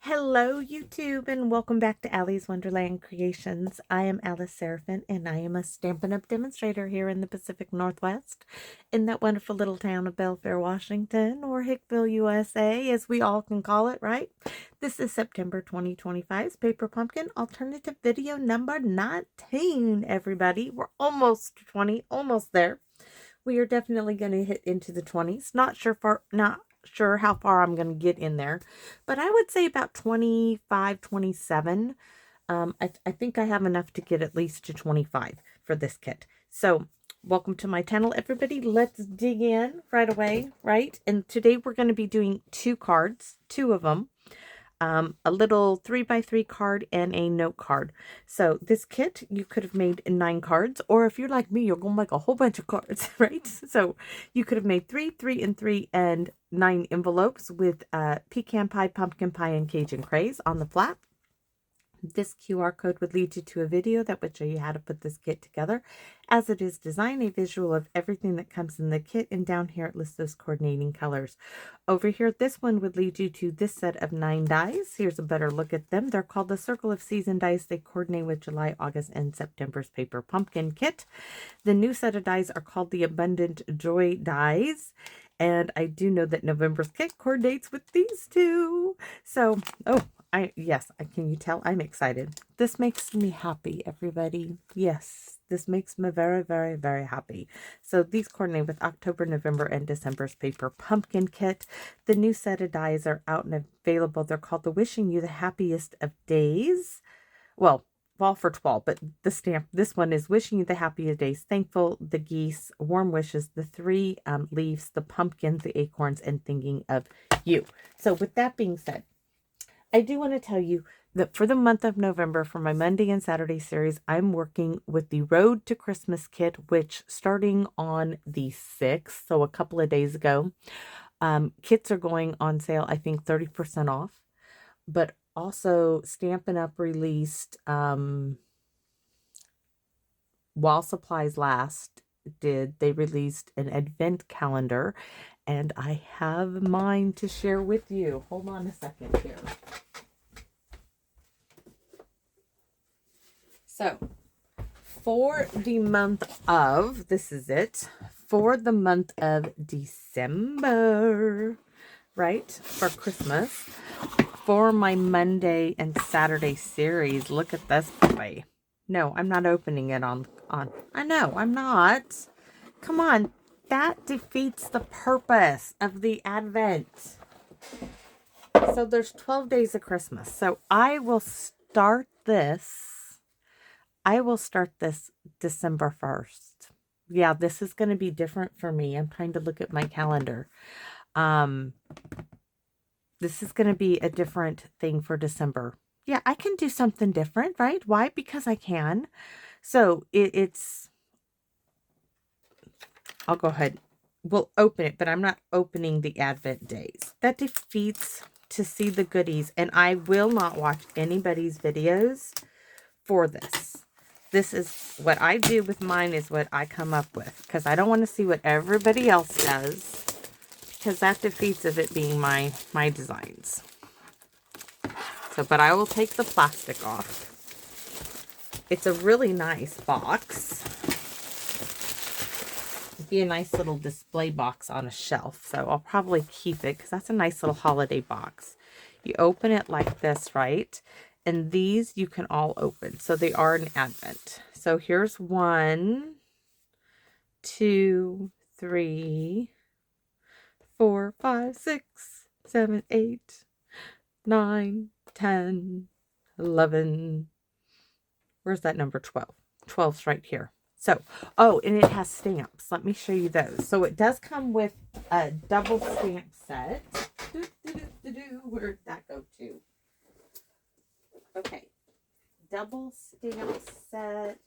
Hello, YouTube, and welcome back to Allie's Wonderland Creations. I am Alice Seraphin, and I am a Stampin' Up! Demonstrator here in the Pacific Northwest, in that wonderful little town of Belfair, Washington, or Hickville, USA, as we all can call it, right? This is September 2025's Paper Pumpkin Alternative Video number 19, everybody. We're almost 20, almost there. We are definitely going to hit into the 20s. Not sure how far I'm going to get in there, but I would say about 25, 27. I think I have enough to get at least to 25 for this kit. So welcome to my channel, everybody. Let's dig in right away, right? And today we're going to be doing two cards, two of them. A little 3x3 card and a note card. So this kit, you could have made 9 cards, or if you're like me, you're going to make a whole bunch of cards, right? So you could have made 3, 3, and 3, and 9 envelopes with pecan pie, pumpkin pie, and Cajun craze on the flap. This QR code would lead you to a video that would show you how to put this kit together. As it is designed, a visual of everything that comes in the kit, and down here it lists those coordinating colors. Over here, this one would lead you to this set of 9 dies. Here's a better look at them. They're called the Circle of Season dies. They coordinate with July, August, and September's Paper Pumpkin kit. The new set of dies are called the Abundant Joy dies. And I do know that November's kit coordinates with these two. So, yes, can you tell? I'm excited. This makes me happy, everybody. Yes, this makes me very, very, very happy. So these coordinate with October, November, and December's Paper Pumpkin kit. The new set of dies are out and available. They're called the Wishing You the Happiest of Days. Well, fall for 12, but the stamp, this one is Wishing You the Happiest Days, Thankful, the Geese, Warm Wishes, the 3 leaves, the pumpkins, the acorns, and Thinking of You. So with that being said, I do want to tell you that for the month of November, for my Monday and Saturday series, I'm working with the Road to Christmas kit, which starting on the 6th, so a couple of days ago, kits are going on sale, I think 30% off. But also Stampin' Up! Released, while supplies last, they released an advent calendar, and I have mine to share with you. Hold on a second here. So, for the month of, this is it, for the month of December, right, for Christmas, for my Monday and Saturday series, look at this boy. No, I'm not opening it on. I know, I'm not. Come on, that defeats the purpose of the Advent. So there's 12 days of Christmas. So I will start this December 1st. Yeah, this is going to be different for me. I'm trying to look at my calendar. This is going to be a different thing for December. Yeah, I can do something different, right? Why? Because I can. So I'll go ahead. We'll open it, but I'm not opening the Advent days. That defeats to see the goodies. And I will not watch anybody's videos for this. This is what I do with mine, is what I come up with, because I don't want to see what everybody else does, because that defeats of it being my designs. So, but I will take the plastic off. It's a really nice box. It'd be a nice little display box on a shelf, so I'll probably keep it because that's a nice little holiday box. You open it like this, right? And these you can all open. So they are an Advent. So here's 1, 2, 3, 4, 5, 6, 7, 8, 9, 10, 11. Where's that number? 12. 12's right here. So, oh, and it has stamps. Let me show you those. So it does come with a double stamp set. Where'd that go to? Okay, double stamp set.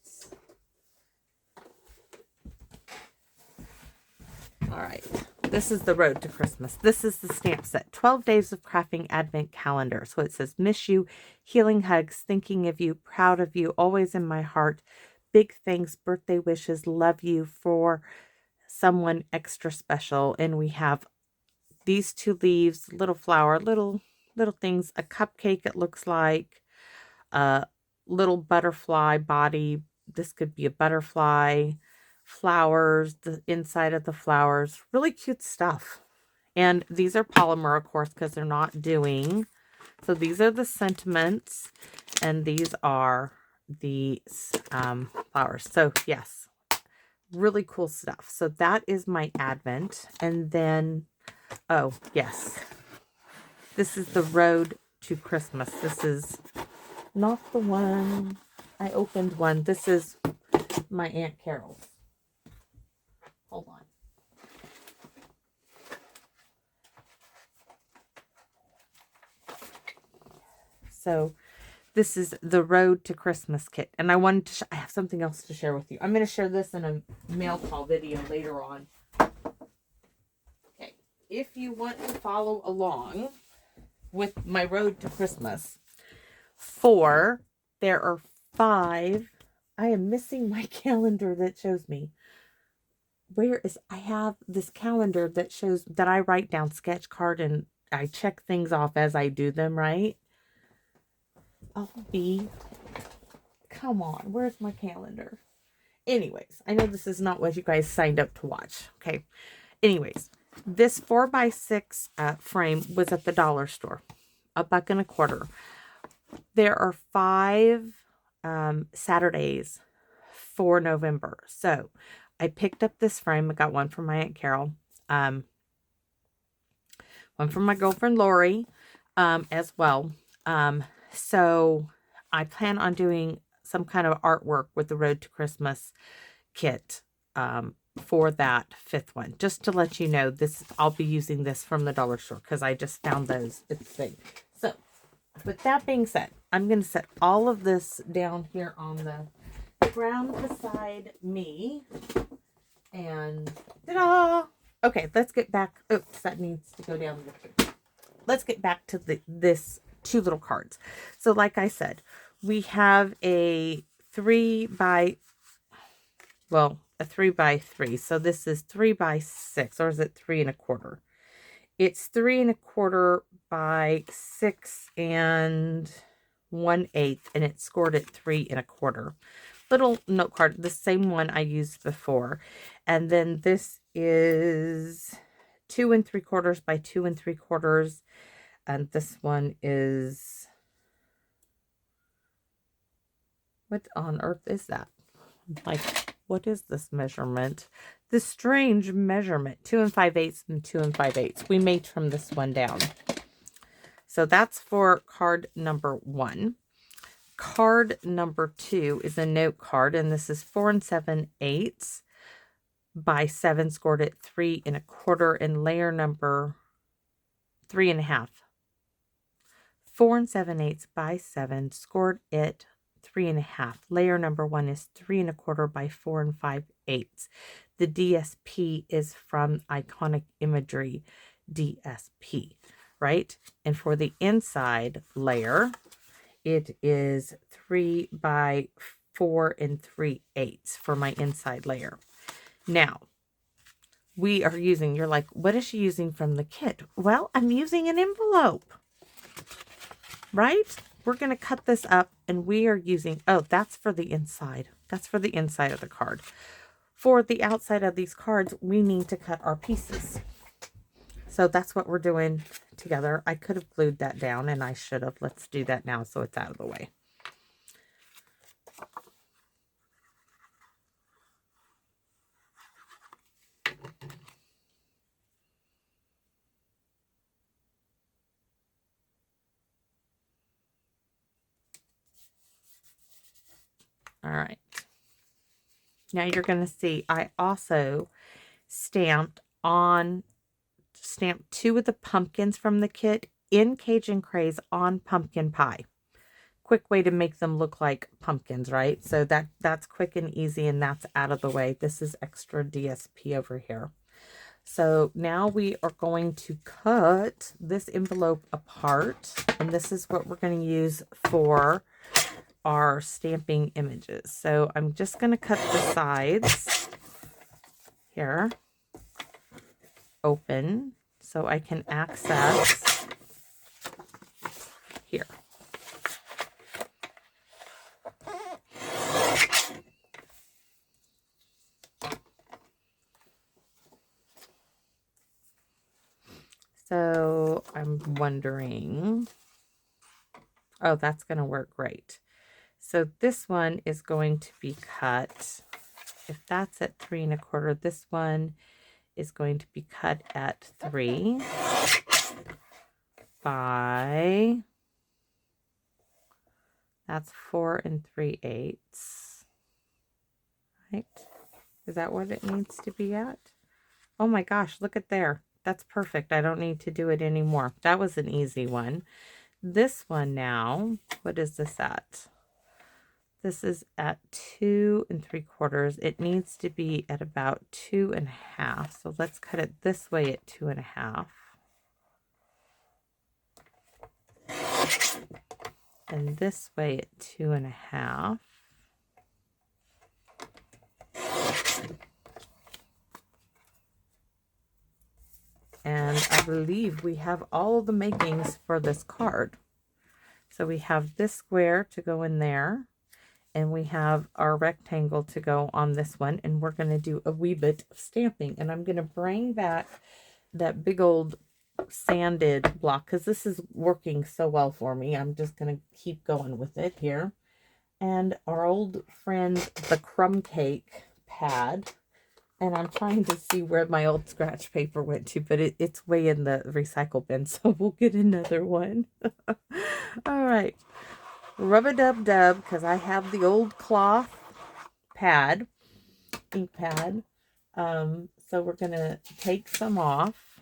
All right, this is the Road to Christmas. This is the stamp set. 12 days of crafting Advent calendar. So it says, miss you, healing hugs, thinking of you, proud of you, always in my heart. Big thanks, birthday wishes, love you, for someone extra special. And we have these 2 leaves, little flower, little little things. A cupcake, it looks like. A little butterfly body. This could be a butterfly. Flowers, the inside of the flowers. Really cute stuff. And these are polymer, of course, because they're not doing. So these are the sentiments, and these are the flowers. So yes, really cool stuff. So that is my Advent. And then, oh yes, this is the Road to Christmas. This is not the one. I opened one. This is my Aunt Carol's. Hold on. So this is the Road to Christmas kit. And I wanted to, I have something else to share with you. I'm going to share this in a mail call video later on. Okay. If you want to follow along with my Road to Christmas, there are 5. I am missing my calendar that shows me. I have this calendar that shows that I write down sketch card and I check things off as I do them, right? Come on, where's my calendar? Anyways, I know this is not what you guys signed up to watch. Okay. Anyways, this 4x6 frame was at the dollar store, $1.25. There are 5 Saturdays for November. So I picked up this frame. I got one from my Aunt Carol, one from my girlfriend Lori, as well. So I plan on doing some kind of artwork with the Road to Christmas kit for that 5th one. Just to let you know, I'll be using this from the dollar store because I just found those at the thing. So with that being said, I'm going to set all of this down here on the ground beside me. And ta-da! Okay, let's get back. Oops, that needs to go down. Let's get back to this 2 little cards. So like I said, we have a 3x3. So this is 3x6, or is it 3 1/4? It's 3 1/4 by 6 1/8, and it's scored at 3 1/4. Little note card, the same one I used before. And then this is 2 3/4 by 2 3/4. And this one is, what on earth is that? Like, what is this measurement? This strange measurement, 2 5/8 and 2 5/8. We may trim this one down. So that's for card number 1. Card number 2 is a note card, and this is 4 7/8 by 7, scored at 3 1/4, and layer number 3 1/2. 4 7/8 by 7, scored at 3 1/2. Layer number 1 is 3 1/4 by 4 5/8. The DSP is from Iconic Imagery DSP, right? And for the inside layer, it is 3 by 4 3/8 for my inside layer. Now, we are using, you're like, what is she using from the kit? Well, I'm using an envelope, right? We're going to cut this up, and we are using, oh, that's for the inside. That's for the inside of the card. For the outside of these cards, we need to cut our pieces. So that's what we're doing together. I could have glued that down, and I should have. Let's do that now so it's out of the way. All right. Now you're going to see I also stamped 2 of the pumpkins from the kit in Cajun Craze on pumpkin pie. Quick way to make them look like pumpkins, right? So that's quick and easy, and that's out of the way. This is extra DSP over here. So now we are going to cut this envelope apart, and this is what we're going to use for our stamping images. So I'm just going to cut the sides here open so I can access here. So I'm wondering, oh, that's going to work great. So this one is going to be cut, if that's at 3 1/4, this one is going to be cut at 3 by, that's 4 3/8, right? Is that what it needs to be at? Oh my gosh, look at there. That's perfect. I don't need to do it anymore. That was an easy one. This one now, what is this at? This is at 2 3/4. It needs to be at about 2 1/2. So let's cut it this way at 2 1/2. And this way at 2 1/2. And I believe we have all the makings for this card. So we have this square to go in there, and we have our rectangle to go on this one, and we're going to do a wee bit of stamping. And I'm going to bring back that big old sanded block because this is working so well for me. I'm just going to keep going with it here. And our old friend, the crumb cake pad. And I'm trying to see where my old scratch paper went to, but it's way in the recycle bin, so we'll get another one. All right. Rub-a-dub-dub, because I have the old cloth pad, ink pad. So we're going to take some off.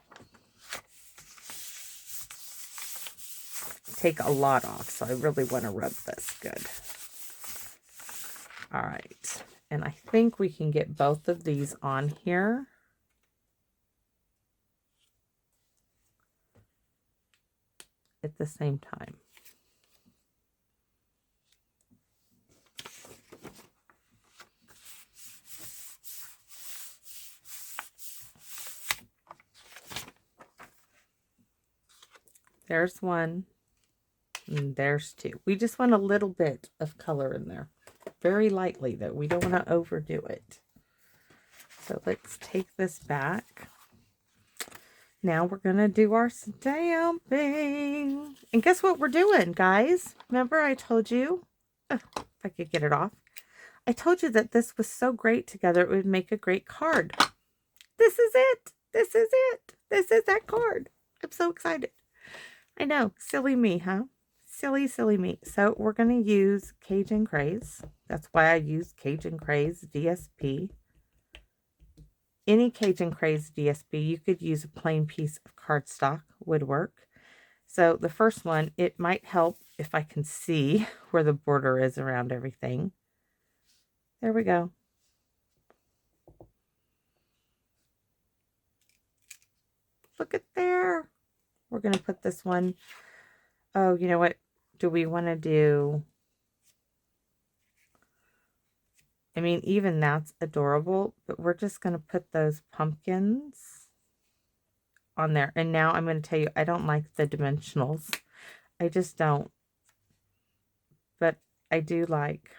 Take a lot off, so I really want to rub this good. All right. And I think we can get both of these on here. At the same time. There's one, and there's two. We just want a little bit of color in there. Very lightly, though. We don't want to overdo it. So let's take this back. Now we're going to do our stamping. And guess what we're doing, guys? Remember I told you, if I could get it off. I told you that this was so great together, it would make a great card. This is it. This is it. This is that card. I'm so excited. I know. Silly me, huh? Silly, silly me. So we're going to use Cajun Craze. That's why I use Cajun Craze DSP. Any Cajun Craze DSP, you could use a plain piece of cardstock, would work. So the first one, it might help if I can see where the border is around everything. There we go. Look at there. We're going to put this one. Oh, you know what? Do we want to do? I mean, even that's adorable, but we're just going to put those pumpkins on there. And now I'm going to tell you, I don't like the dimensionals. I just don't. But I do like,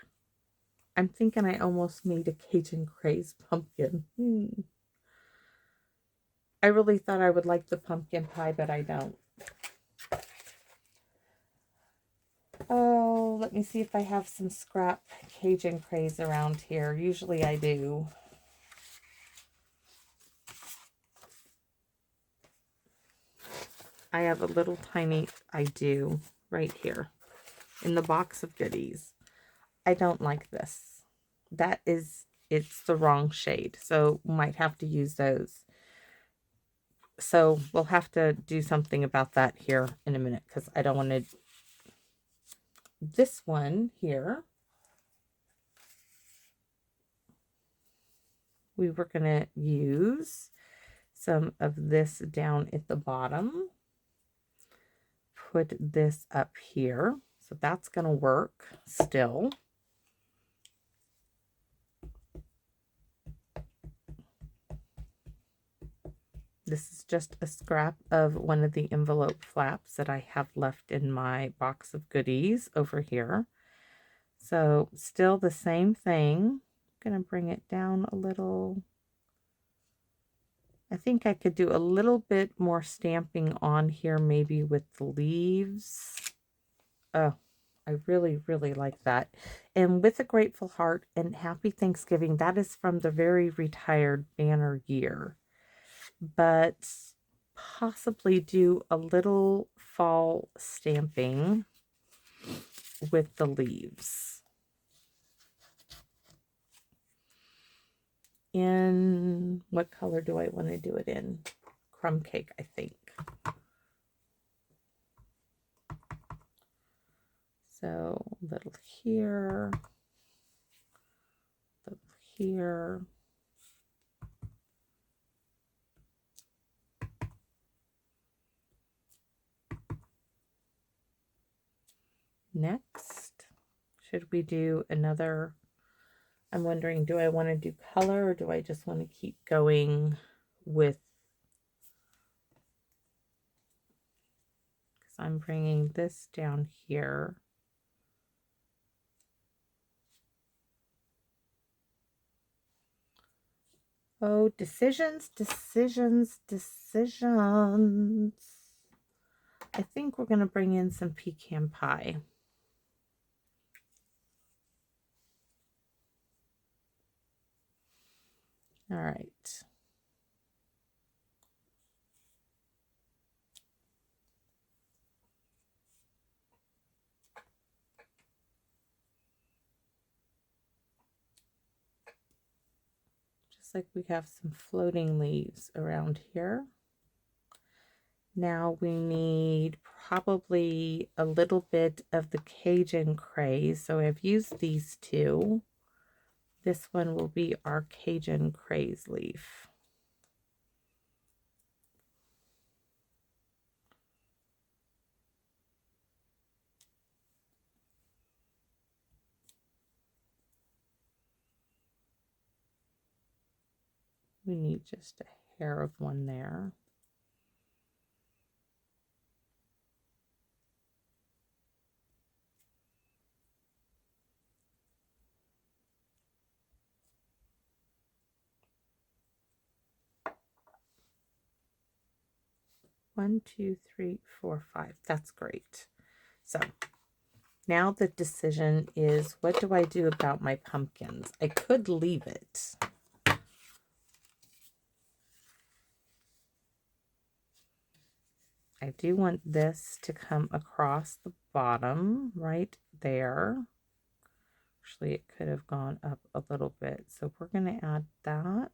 I'm thinking I almost need a Cajun Craze pumpkin. I really thought I would like the pumpkin pie, but I don't. Oh, let me see if I have some scrap Cajun Craze around here. Usually I do. I have a little tiny, I do, right here in the box of goodies. I don't like this. That is, it's the wrong shade. So might have to use those. So we'll have to do something about that here in a minute because I don't want to. This one here, we were going to use some of this down at the bottom. Put this up here. So that's going to work still. This is just a scrap of one of the envelope flaps that I have left in my box of goodies over here. So still the same thing. I'm going to bring it down a little. I think I could do a little bit more stamping on here, maybe with the leaves. Oh, I really, really like that. And with a grateful heart and happy Thanksgiving, that is from the very retired banner year. But possibly do a little fall stamping with the leaves. In what color do I want to do it in? Crumb cake, I think. So a little here, a little here. Next, should we do another? I'm wondering, do I want to do color or do I just want to keep going with, because I'm bringing this down here. Oh, decisions, decisions, decisions. I think we're going to bring in some pecan pie. All right. Just like we have some floating leaves around here. Now we need probably a little bit of the Cajun craze. So I've used these two. This one will be our Cajun craze leaf. We need just a hair of one there. One, two, three, four, five. That's great. So now the decision is, what do I do about my pumpkins? I could leave it. I do want this to come across the bottom right there. Actually, it could have gone up a little bit. So we're going to add that.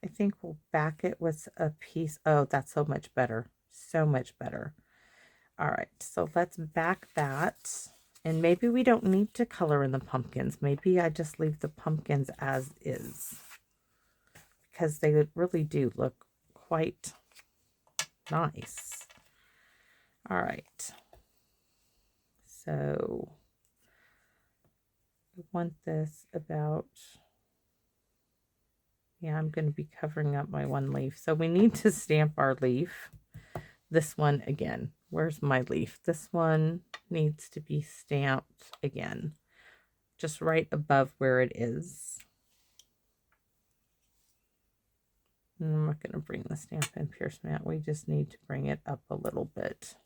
I think we'll back it with a piece. Oh, that's so much better. So much better. All right, so let's back that. And maybe we don't need to color in the pumpkins. Maybe I just leave the pumpkins as is, because they really do look quite nice. All right. So I want this about, yeah, I'm going to be covering up my one leaf. So we need to stamp our leaf. This one again. Where's my leaf? This one needs to be stamped again, just right above where it is. And I'm not going to bring the Stampin' Pierce mat. We just need to bring it up a little bit,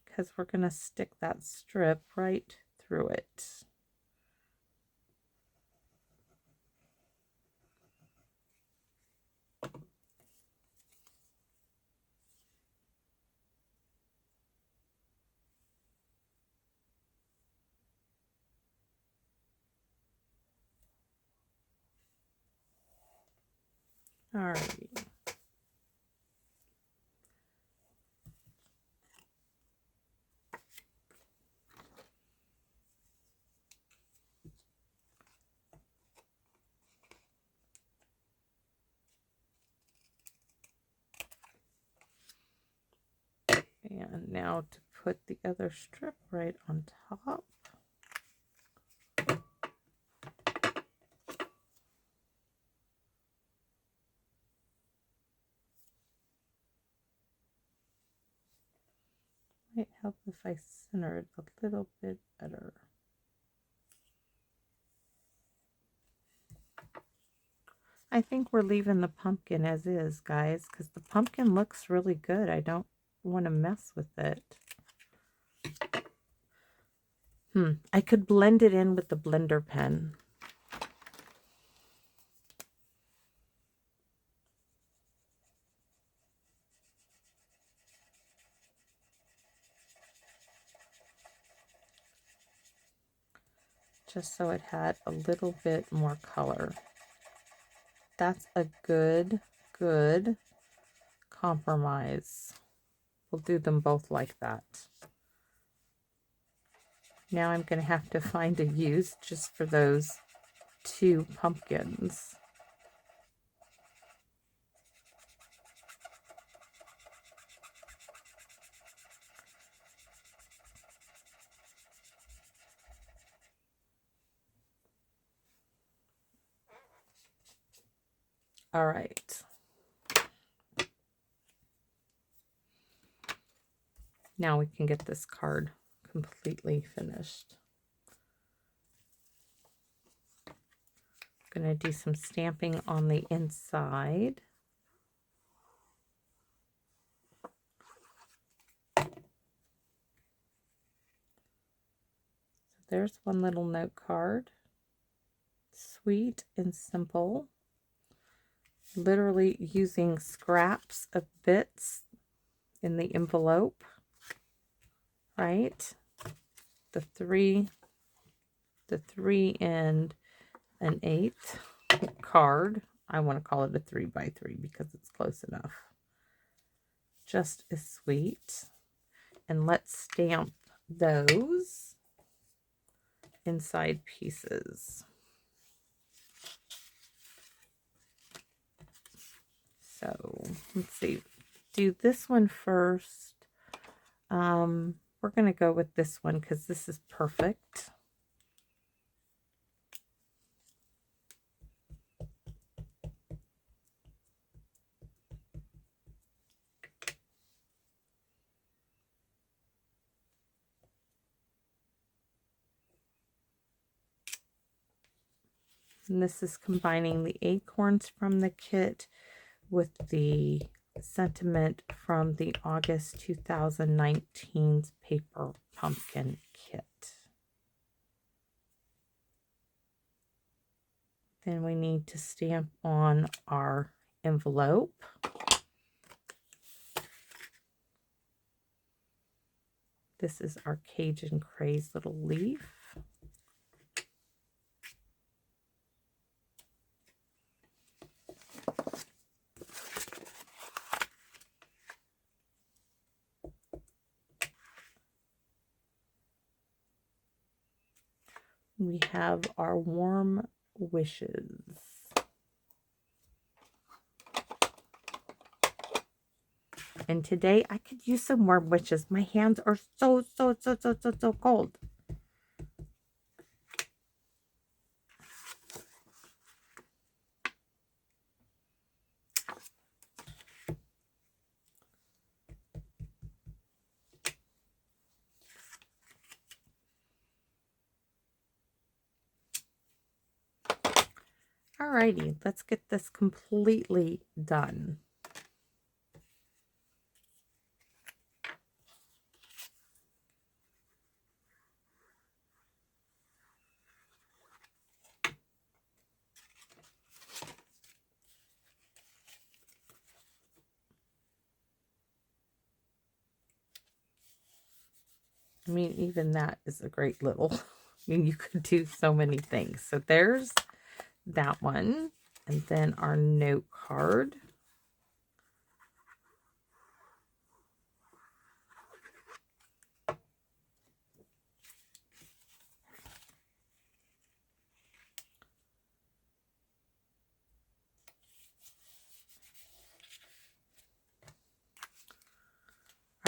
because we're going to stick that strip right through it. All right. And now to put the other strip right on top. Might help if I center it a little bit better. I think we're leaving the pumpkin as is, guys, because the pumpkin looks really good. I don't want to mess with it. I could blend it in with the blender pen. Just so it had a little bit more color. That's a good compromise. We'll do them both like that. Now I'm going to have to find a use just for those two pumpkins. All right. Now we can get this card completely finished. I'm going to do some stamping on the inside. So there's one little note card. Sweet and simple. Literally using scraps of bits in the envelope, right? The three and an 1/8 card. I want to call it a 3x3 because it's close enough. Just as sweet. And let's stamp those inside pieces. So let's see, do this one first. We're going to go with this one because this is perfect. And this is combining the acorns from the kit with the sentiment from the August 2019's paper pumpkin kit. Then we need to stamp on our envelope. This is our Cajun Craze little leaf. We have our warm wishes. And today I could use some warm wishes. My hands are so cold. Alrighty, let's get this completely done. I mean, even that is a great little, I mean, you could do so many things. So there's that one. And then our note card.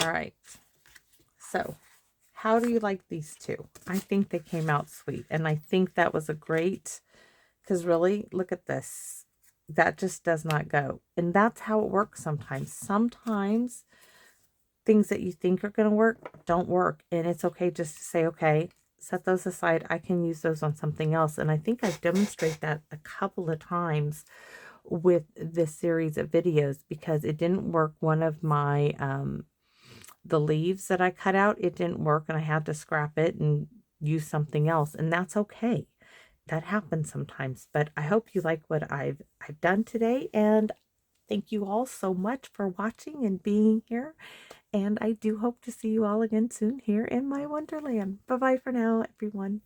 All right. So how do you like these two? I think they came out sweet. And I think that was a great, because really, look at this. That just does not go. And that's how it works sometimes. Sometimes things that you think are going to work don't work. And it's okay just to say, okay, set those aside. I can use those on something else. And I think I've demonstrated that a couple of times with this series of videos, because it didn't work. One of my, the leaves that I cut out, it didn't work and I had to scrap it and use something else. And that's okay. That happens sometimes, but I hope you like what I've done today, and thank you all so much for watching and being here. And I do hope to see you all again soon here in my Wonderland. Bye bye for now, everyone.